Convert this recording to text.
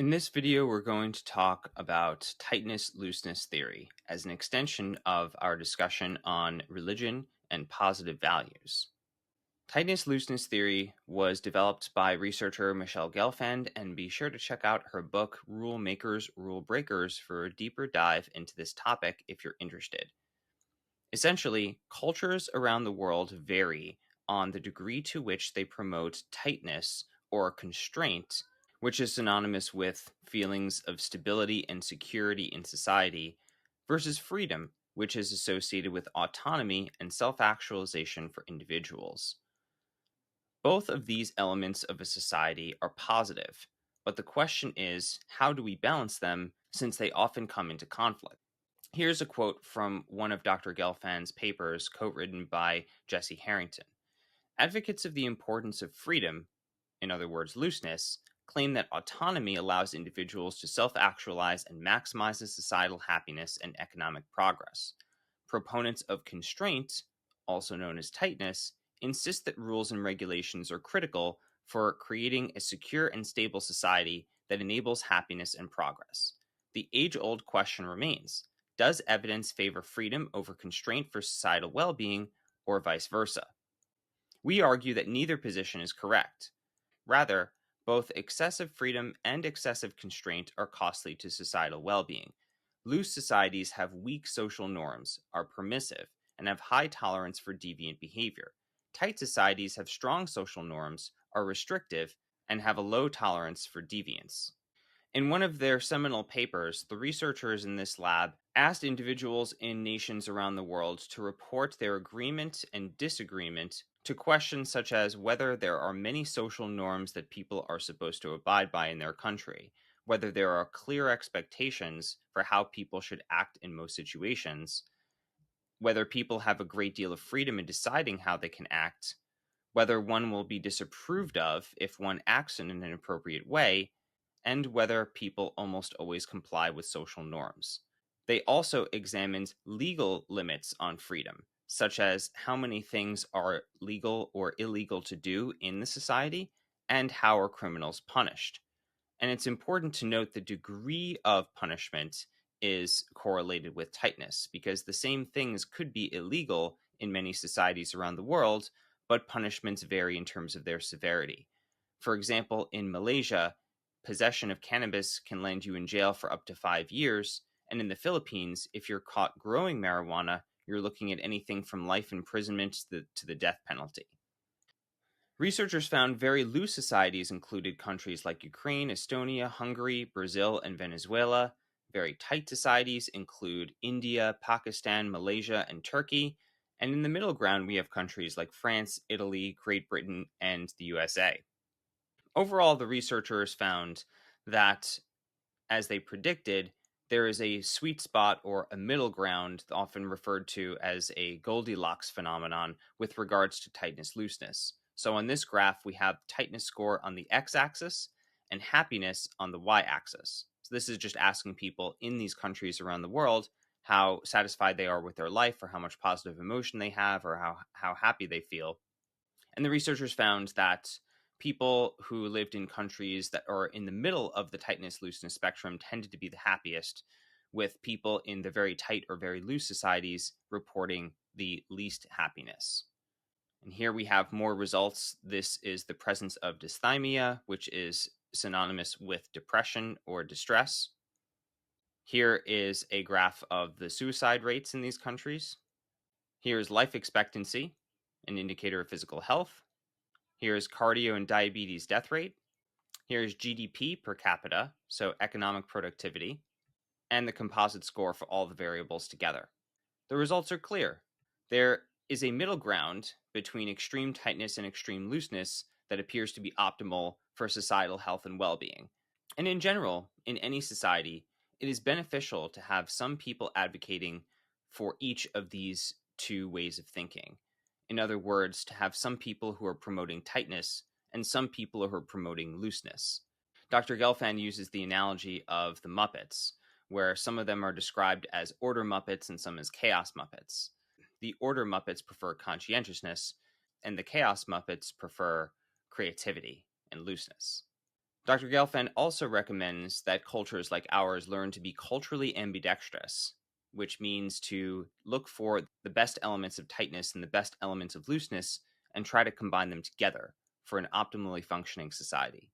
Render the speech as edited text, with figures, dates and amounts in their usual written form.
In this video, we're going to talk about tightness looseness theory as an extension of our discussion on religion and positive values. Tightness looseness theory was developed by researcher Michelle Gelfand, and be sure to check out her book Rule Makers, Rule Breakers for a deeper dive into this topic if you're interested. Essentially, cultures around the world vary on the degree to which they promote tightness or constraint, which is synonymous with feelings of stability and security in society, versus freedom, which is associated with autonomy and self actualization for individuals. Both of these elements of a society are positive, but the question is, how do we balance them since they often come into conflict? Here's a quote from one of Dr. Gelfand's papers, co-written by Jesse Harrington. Advocates of the importance of freedom, in other words, looseness, claim that autonomy allows individuals to self-actualize and maximizes societal happiness and economic progress. Proponents of constraint, also known as tightness, insist that rules and regulations are critical for creating a secure and stable society that enables happiness and progress. The age-old question remains: does evidence favor freedom over constraint for societal well-being, or vice versa? We argue that neither position is correct. Rather, both excessive freedom and excessive constraint are costly to societal well-being. Loose societies have weak social norms, are permissive, and have high tolerance for deviant behavior. Tight societies have strong social norms, are restrictive, and have a low tolerance for deviance. In one of their seminal papers, the researchers in this lab asked individuals in nations around the world to report their agreement and disagreement to questions such as whether there are many social norms that people are supposed to abide by in their country, whether there are clear expectations for how people should act in most situations, whether people have a great deal of freedom in deciding how they can act, whether one will be disapproved of if one acts in an inappropriate way, and whether people almost always comply with social norms. They also examined legal limits on freedom, such as how many things are legal or illegal to do in the society, and how are criminals punished. And it's important to note the degree of punishment is correlated with tightness, because the same things could be illegal in many societies around the world, but punishments vary in terms of their severity. For example, in Malaysia, possession of cannabis can land you in jail for up to 5 years, and in the Philippines, if you're caught growing marijuana, you're looking at anything from life imprisonment to the death penalty. Researchers found very loose societies included countries like Ukraine, Estonia, Hungary, Brazil, and Venezuela. Very tight societies include India, Pakistan, Malaysia, and Turkey. And in the middle ground, we have countries like France, Italy, Great Britain, and the USA. Overall, the researchers found that, as they predicted, there is a sweet spot or a middle ground, often referred to as a Goldilocks phenomenon, with regards to tightness looseness. So on this graph, we have tightness score on the x-axis and happiness on the y-axis. So this is just asking people in these countries around the world how satisfied they are with their life, or how much positive emotion they have, or how happy they feel. And the researchers found that people who lived in countries that are in the middle of the tightness looseness spectrum tended to be the happiest, with people in the very tight or very loose societies reporting the least happiness. And here we have more results. This is the presence of dysthymia, which is synonymous with depression or distress. Here is a graph of the suicide rates in these countries. Here is life expectancy, an indicator of physical health. Here's cardio and diabetes death rate. Here's GDP per capita, so economic productivity, and the composite score for all the variables together. The results are clear. There is a middle ground between extreme tightness and extreme looseness that appears to be optimal for societal health and well-being. And in general, in any society, it is beneficial to have some people advocating for each of these two ways of thinking. In other words, to have some people who are promoting tightness and some people who are promoting looseness. Dr. Gelfand uses the analogy of the Muppets, where some of them are described as order Muppets and some as chaos Muppets. The order Muppets prefer conscientiousness, and the chaos Muppets prefer creativity and looseness. Dr. Gelfand also recommends that cultures like ours learn to be culturally ambidextrous, which means to look for the best elements of tightness and the best elements of looseness and try to combine them together for an optimally functioning society.